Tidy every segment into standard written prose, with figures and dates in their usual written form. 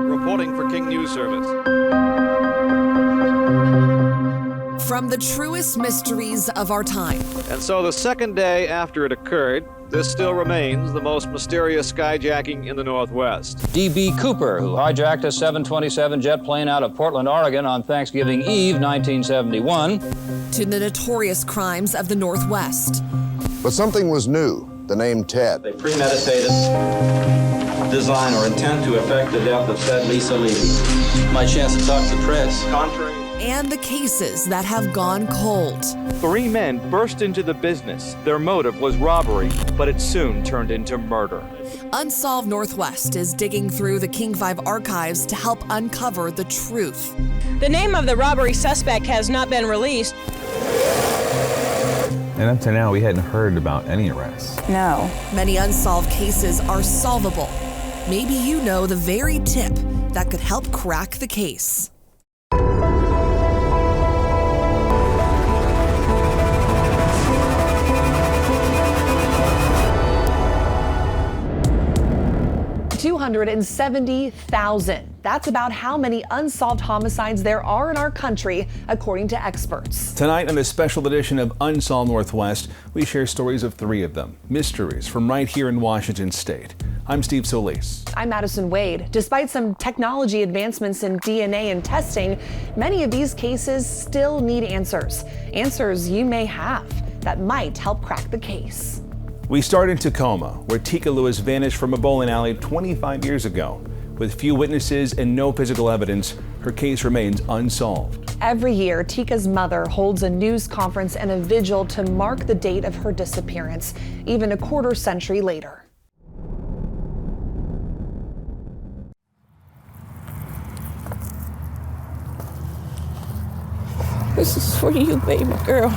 Reporting for King News Service. From the truest mysteries of our time. And so the second day after it occurred, this still remains the most mysterious skyjacking in the Northwest. D.B. Cooper, who hijacked a 727 jet plane out of Portland, Oregon on Thanksgiving Eve, 1971. To the notorious crimes of the Northwest. But something was new, the name Ted. A premeditated design or intent to effect the death of said Lisa Levy. My chance to talk to the press. Contrary. And the cases that have gone cold. 3 men burst into the business. Their motive was robbery, but it soon turned into murder. Unsolved Northwest is digging through the King 5 archives to help uncover the truth. The name of the robbery suspect has not been released. And up to now, we hadn't heard about any arrests. No. Many unsolved cases are solvable. Maybe you know the very tip that could help crack the case. $270,000. That's about how many unsolved homicides there are in our country, according to experts. Tonight on a special edition of Unsolved Northwest, we share stories of 3 of them, mysteries from right here in Washington State. I'm Steve Solis. I'm Madison Wade. Despite some technology advancements in DNA and testing, many of these cases still need answers. Answers you may have that might help crack the case. We start in Tacoma, where Tika Lewis vanished from a bowling alley 25 years ago. With few witnesses and no physical evidence, her case remains unsolved. Every year, Tika's mother holds a news conference and a vigil to mark the date of her disappearance, even a quarter century later. This is for you, baby girl.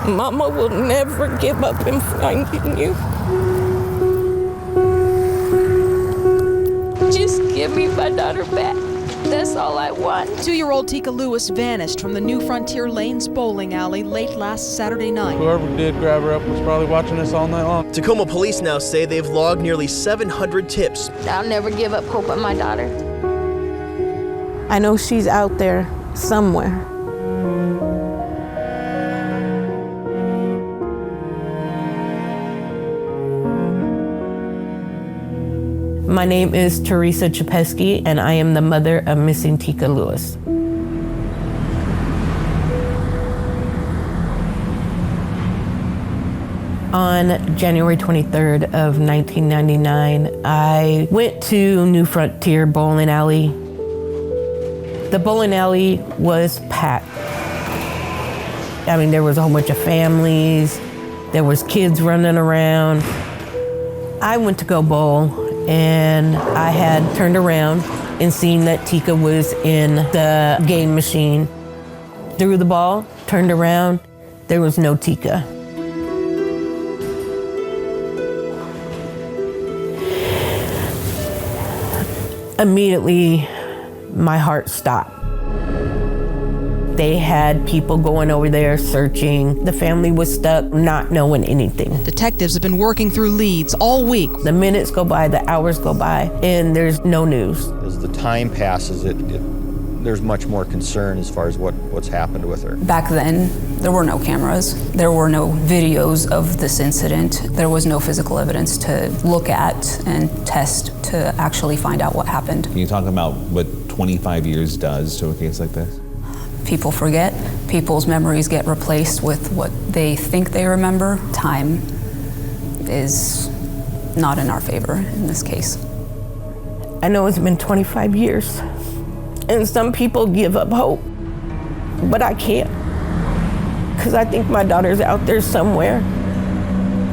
Mama will never give up in finding you. Just give me my daughter back. That's all I want. 2-year-old Tika Lewis vanished from the New Frontier Lanes bowling alley late last Saturday night. Whoever did grab her up was probably watching us all night long. Tacoma police now say they've logged nearly 700 tips. I'll never give up hope on my daughter. I know she's out there somewhere. My name is Teresa Chapesky, and I am the mother of missing Tika Lewis. On January 23rd of 1999, I went to New Frontier Bowling Alley. The bowling alley was packed. I mean, there was a whole bunch of families. There was kids running around. I went to go bowl, and I had turned around and seen that Tika was in the game machine. Threw the ball, turned around, there was no Tika. Immediately, my heart stopped. They had people going over there searching. The family was stuck, not knowing anything. Detectives have been working through leads all week. The minutes go by, the hours go by, and there's no news. As the time passes, there's much more concern as far as what's happened with her. Back then, there were no cameras. There were no videos of this incident. There was no physical evidence to look at and test to actually find out what happened. Can you talk about what 25 years does to a case like this? People forget. People's memories get replaced with what they think they remember. Time is not in our favor in this case. I know it's been 25 years, and some people give up hope, but I can't, because I think my daughter's out there somewhere.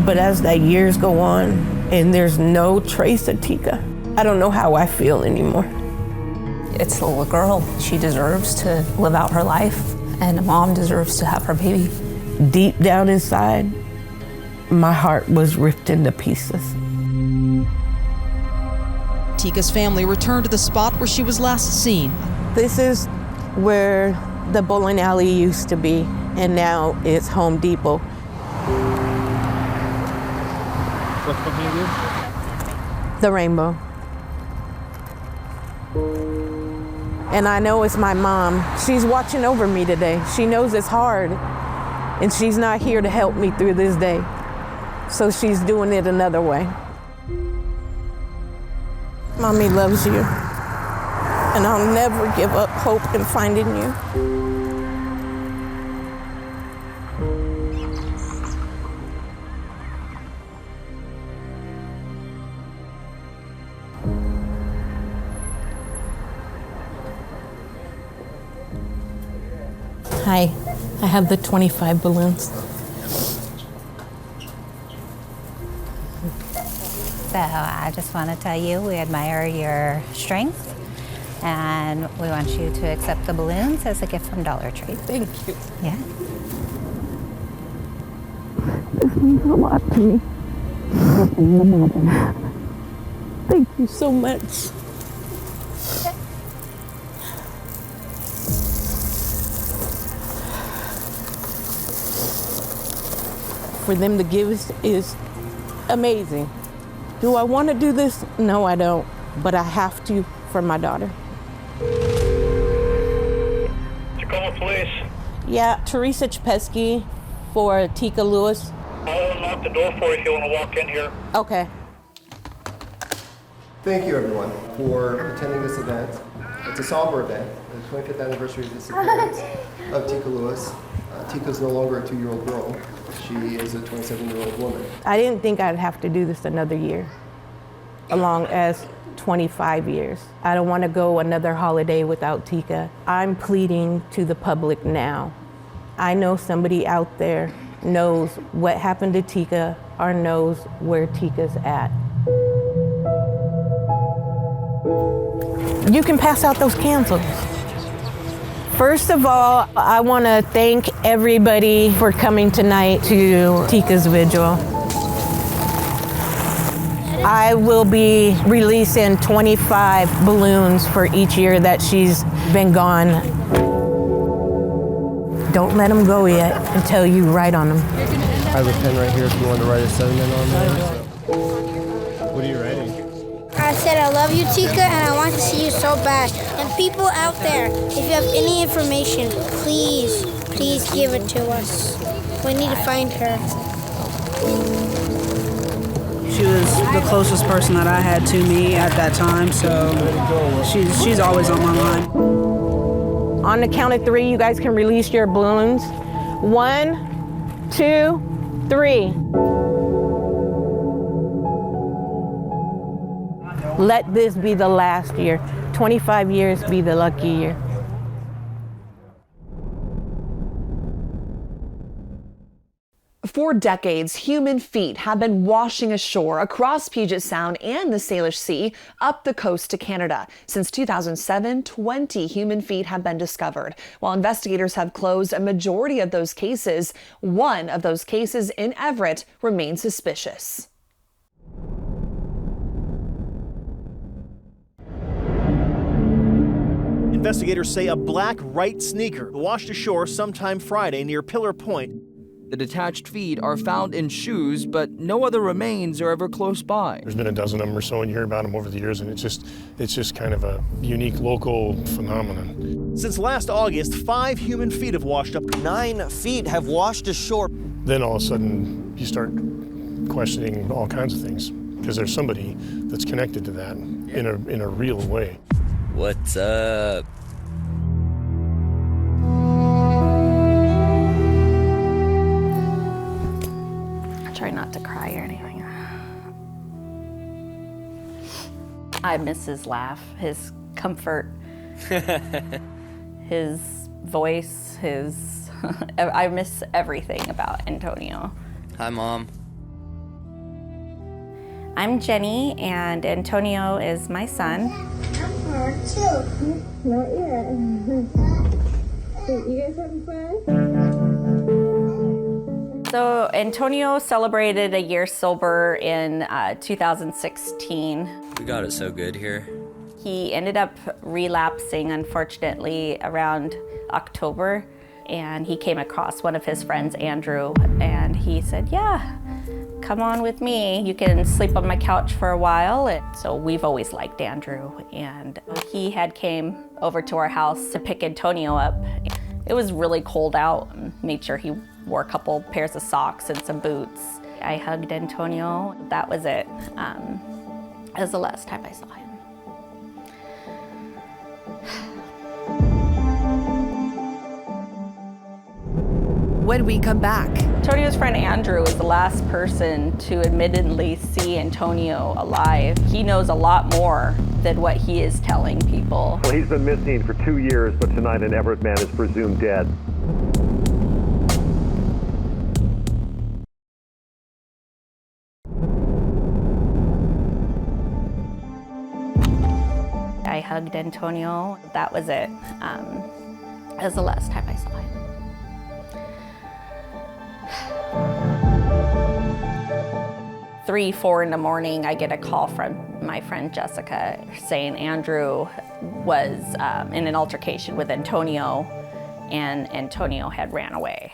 But as the years go on, and there's no trace of Tika, I don't know how I feel anymore. It's a little girl. She deserves to live out her life, and a mom deserves to have her baby. Deep down inside, my heart was ripped into pieces. Tika's family returned to the spot where she was last seen. This is where the bowling alley used to be, and now it's Home Depot. What's behind you? The rainbow. And I know it's my mom. She's watching over me today. She knows it's hard, and she's not here to help me through this day. So she's doing it another way. Mommy loves you, and I'll never give up hope in finding you. Hi, I have the 25 balloons. So I just want to tell you we admire your strength, and we want you to accept the balloons as a gift from Dollar Tree. Thank you. Yeah. This means a lot to me. Thank you so much. For them to give us is amazing. Do I want to do this? No, I don't. But I have to for my daughter. Tacoma Police. Yeah, Teresa Chapesky for Tika Lewis. I'll unlock the door for you if you want to walk in here. Okay. Thank you, everyone, for attending this event. It's a somber event, the 25th anniversary of the disappearance of Tika Lewis. Tika's no longer a 2-year-old girl. She is a 27-year-old woman. I didn't think I'd have to do this another year, along as 25 years. I don't want to go another holiday without Tika. I'm pleading to the public now. I know somebody out there knows what happened to Tika or knows where Tika's at. You can pass out those candles. First of all, I want to thank everybody for coming tonight to Tika's vigil. I will be releasing 25 balloons for each year that she's been gone. Don't let them go yet until you write on them. I have a pen right here if you want to write a sentiment on there. What are you writing? I said I love you, Tika, and I want to see you so bad. And people out there, if you have any information, please give it to us. We need to find her. She was the closest person that I had to me at that time, so she's always on my mind. On the count of 3, you guys can release your balloons. 1, 2, 3. Let this be the last year. 25 years be the lucky year. For decades, human feet have been washing ashore across Puget Sound and the Salish Sea up the coast to Canada. Since 2007, 20 human feet have been discovered. While investigators have closed a majority of those cases, one of those cases in Everett remains suspicious. Investigators say a black Wright sneaker washed ashore sometime Friday near Pillar Point. The detached feet are found in shoes, but no other remains are ever close by. There's been a dozen of them or so, and you hear about them over the years, and it's just kind of a unique local phenomenon. Since last August, 5 human feet have washed up. 9 feet have washed ashore. Then all of a sudden, you start questioning all kinds of things, because there's somebody that's connected to that in a real way. What's up? Try not to cry or anything. I miss his laugh, his comfort, his voice, I miss everything about Antonio. Hi, Mom. I'm Jenny, and Antonio is my son. I'm her too. Not yet. You guys having fun? So Antonio celebrated a year sober in 2016. We got it so good here. He ended up relapsing, unfortunately, around October. and he came across one of his friends, Andrew, and he said, yeah, come on with me. You can sleep on my couch for a while. And so we've always liked Andrew, and he had came over to our house to pick Antonio up. It was really cold out, and made sure he wore a couple pairs of socks and some boots. I hugged Antonio. That was it. That was the last time I saw him. When we come back. Antonio's friend Andrew is the last person to admittedly see Antonio alive. He knows a lot more than what he is telling people. Well, he's been missing for 2 years, but tonight an Everett man is presumed dead. I hugged Antonio. That was it. That was the last time I saw him. 3, 4 in the morning, I get a call from my friend Jessica saying Andrew was in an altercation with Antonio, and Antonio had ran away.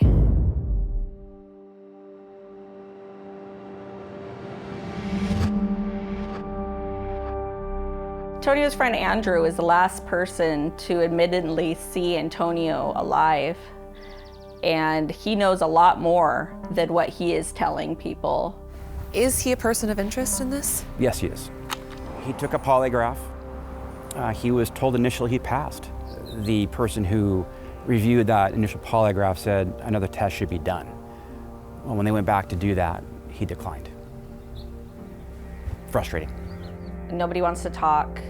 Antonio's friend Andrew is the last person to admittedly see Antonio alive, and he knows a lot more than what he is telling people. Is he a person of interest in this? Yes, he is. He took a polygraph. He was told initially he passed. The person who reviewed that initial polygraph said another test should be done. Well, when they went back to do that, he declined. Frustrating. Nobody wants to talk.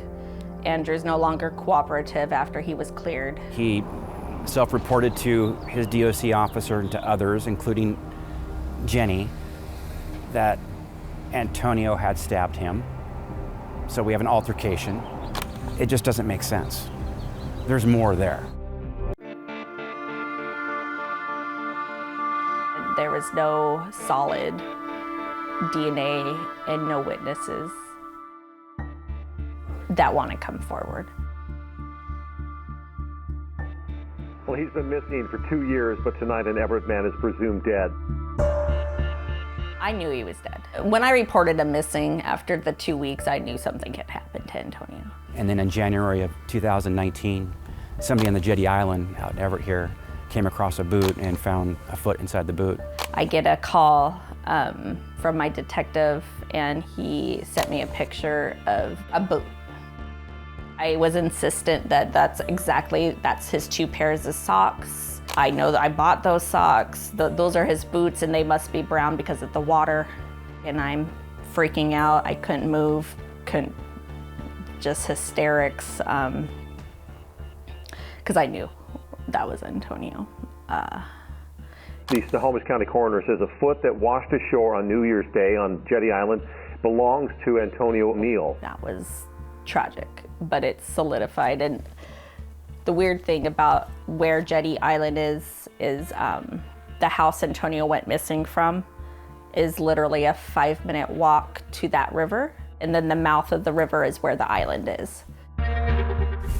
Andrew's no longer cooperative after he was cleared. He self-reported to his DOC officer and to others, including Jenny, that Antonio had stabbed him. So we have an altercation. It just doesn't make sense. There's more there. There was no solid DNA and no witnesses that want to come forward. Well, he's been missing for 2 years, but tonight an Everett man is presumed dead. I knew he was dead. When I reported him missing after the 2 weeks, I knew something had happened to Antonio. And then in January of 2019, somebody on the Jetty Island out in Everett here came across a boot and found a foot inside the boot. I get a call from my detective, and he sent me a picture of a boot. I was insistent that that's his 2 pairs of socks. I know that I bought those socks. Those are his boots, and they must be brown because of the water. And I'm freaking out. I couldn't move, just hysterics, because I knew that was Antonio. The Snohomish County coroner says a foot that washed ashore on New Year's Day on Jetty Island belongs to Antonio O'Neill. That was tragic, but it's solidified. And the weird thing about where Jetty Island is the house Antonio went missing from is literally a 5-minute walk to that river. And then the mouth of the river is where the island is.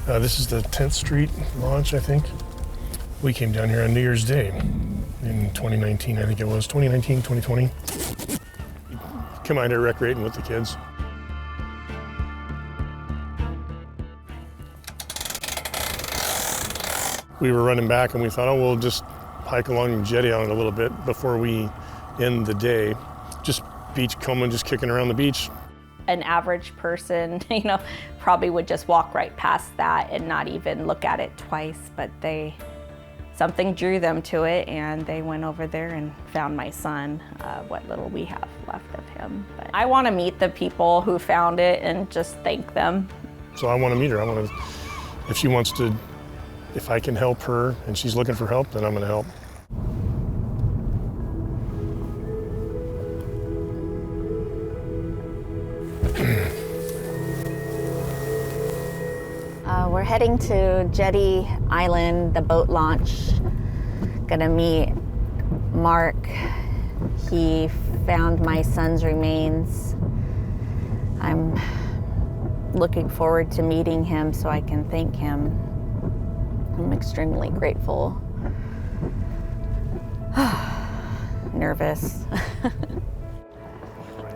This is the 10th Street launch, I think. We came down here on New Year's Day in 2019, I think it was, 2019, 2020. Come out here recreating with the kids. We were running back and we thought, oh, we'll just hike along Jetty Island a little bit before we end the day. Just beachcombing, just kicking around the beach. An average person, probably would just walk right past that and not even look at it twice, but something drew them to it, and they went over there and found my son, what little we have left of him. But I want to meet the people who found it and just thank them. So I want to meet her. If she wants to, if I can help her and she's looking for help, then I'm going to help. We're heading to Jetty Island, the boat launch. Gonna meet Mark. He found my son's remains. I'm looking forward to meeting him so I can thank him. I'm extremely grateful Nervous.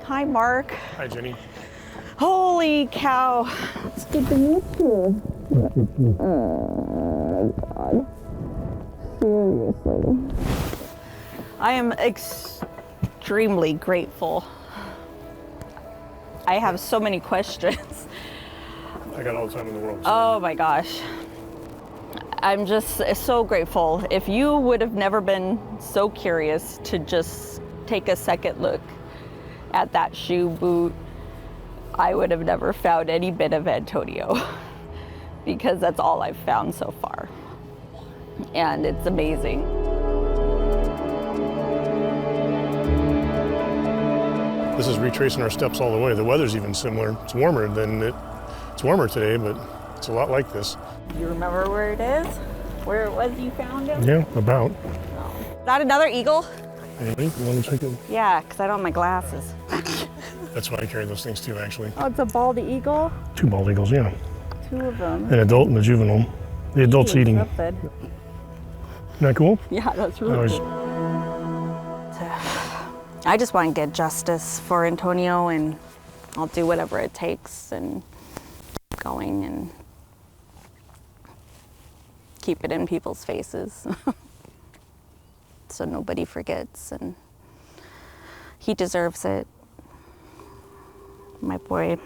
Hi, Mark. Hi, Jenny. Holy cow. It's good to meet you. Oh, my God. Seriously. I am extremely grateful. I have so many questions. I got all the time in the world. Oh my gosh. I'm just so grateful. If you would have never been so curious to just take a second look at that shoe boot, I would have never found any bit of Antonio because that's all I've found so far. And it's amazing. This is retracing our steps all the way. The weather's even similar. It's warmer today, but it's a lot like this. You remember where it is? Where it was you found him? Yeah, about. Is that another eagle? Hey, you want to check it? Yeah, because I don't have my glasses. That's why I carry those things too, actually. Oh, it's a bald eagle? 2 bald eagles, yeah. 2 of them. An adult and a juvenile. The adult's eating. Isn't that cool? Yeah, that's really cool. I just want to get justice for Antonio, and I'll do whatever it takes and going and keep it in people's faces so nobody forgets, and he deserves it. My boy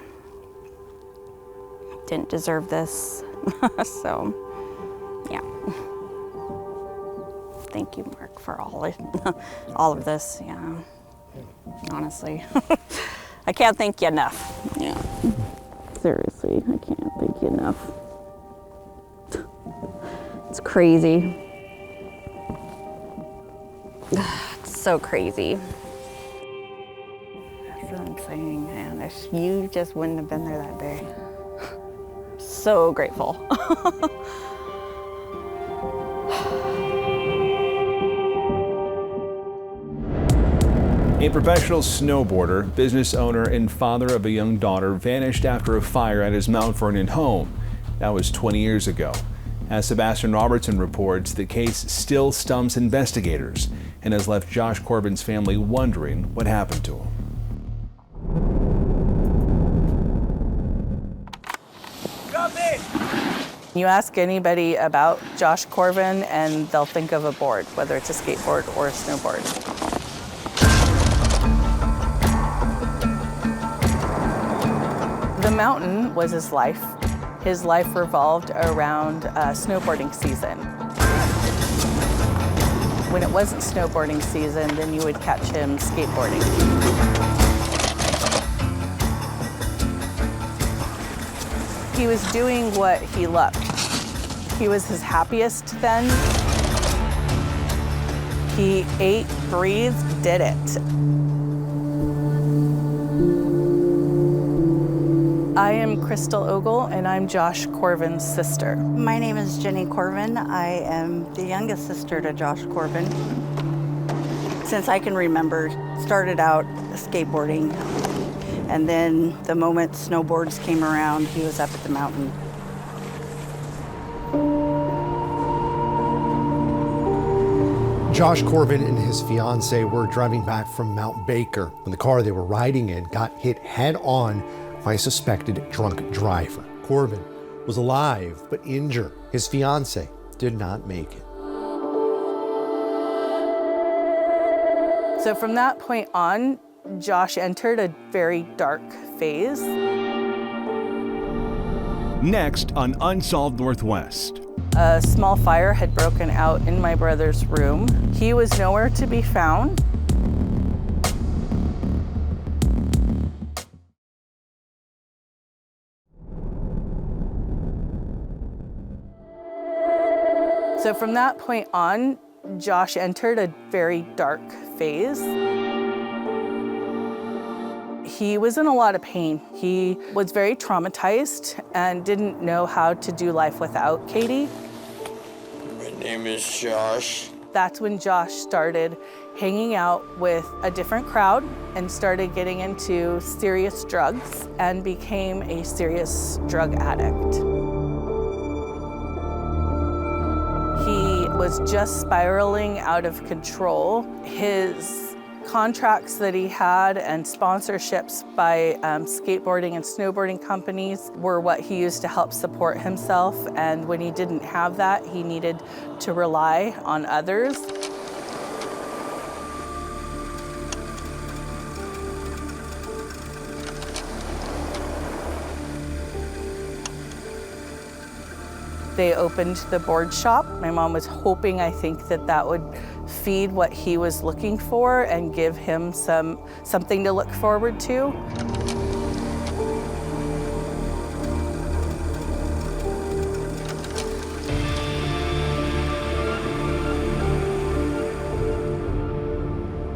didn't deserve this. So, yeah. Thank you, Mark, for all of this. Yeah, honestly, I can't thank you enough. Yeah, seriously, I can't thank you enough. It's crazy. It's so crazy. That's what I'm saying, man. If you just wouldn't have been there that day. So grateful. A professional snowboarder, business owner, and father of a young daughter vanished after a fire at his Mount Vernon home. That was 20 years ago. As Sebastian Robertson reports, the case still stumps investigators and has left Josh Corbin's family wondering what happened to him. You ask anybody about Josh Corbin and they'll think of a board, whether it's a skateboard or a snowboard. The mountain was his life. His life revolved around snowboarding season. When it wasn't snowboarding season, then you would catch him skateboarding. He was doing what he loved. He was his happiest then. He ate, breathed, did it. I am Crystal Ogle, and I'm Josh Corbin's sister. My name is Jenny Corbin. I am the youngest sister to Josh Corbin. Since I can remember, started out skateboarding, and then the moment snowboards came around, he was up at the mountain. Josh Corbin and his fiancee were driving back from Mount Baker when the car they were riding in got hit head-on by a suspected drunk driver. Corbin was alive but injured. His fiancee did not make it. So from that point on, Josh entered a very dark phase. Next on Unsolved Northwest. A small fire had broken out in my brother's room. He was nowhere to be found. So from that point on, Josh entered a very dark phase. He was in a lot of pain. He was very traumatized and didn't know how to do life without Katie. My name is Josh. That's when Josh started hanging out with a different crowd and started getting into serious drugs and became a serious drug addict. He was just spiraling out of control. His contracts that he had and sponsorships by skateboarding and snowboarding companies were what he used to help support himself. And when he didn't have that, he needed to rely on others. They opened the board shop. My mom was hoping, I think, that that would feed what he was looking for and give him something to look forward to.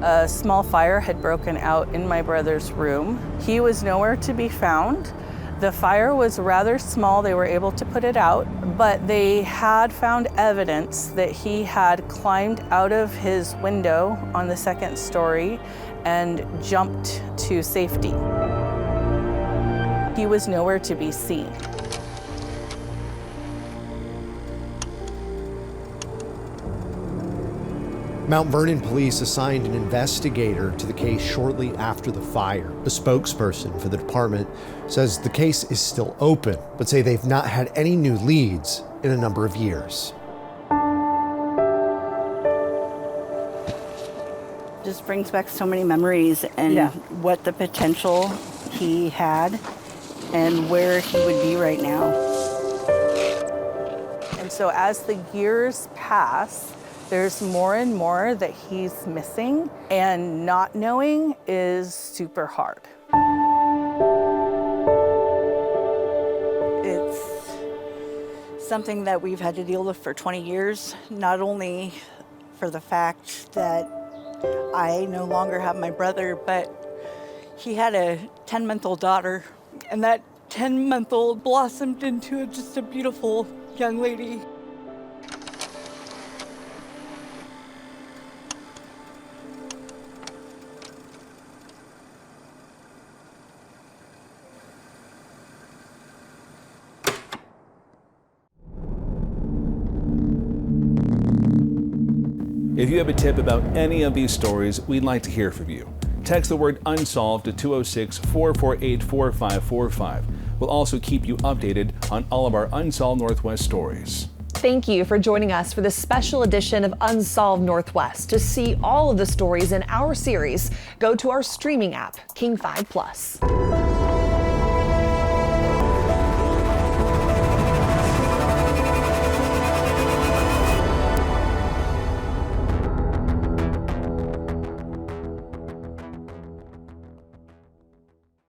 A small fire had broken out in my brother's room. He was nowhere to be found. The fire was rather small, they were able to put it out, but they had found evidence that he had climbed out of his window on the second story and jumped to safety. He was nowhere to be seen. Mount Vernon police assigned an investigator to the case shortly after the fire. A spokesperson for the department says the case is still open, but say they've not had any new leads in a number of years. Just brings back so many memories and what the potential he had and where he would be right now. And so as the years pass, there's more and more that he's missing, and not knowing is super hard. It's something that we've had to deal with for 20 years, not only for the fact that I no longer have my brother, but he had a 10-month-old daughter, and that 10-month-old blossomed into just a beautiful young lady. If you have a tip about any of these stories, we'd like to hear from you. Text the word unsolved to 206-448-4545. We'll also keep you updated on all of our Unsolved Northwest stories. Thank you for joining us for this special edition of Unsolved Northwest. To see all of the stories in our series, go to our streaming app, King 5 Plus.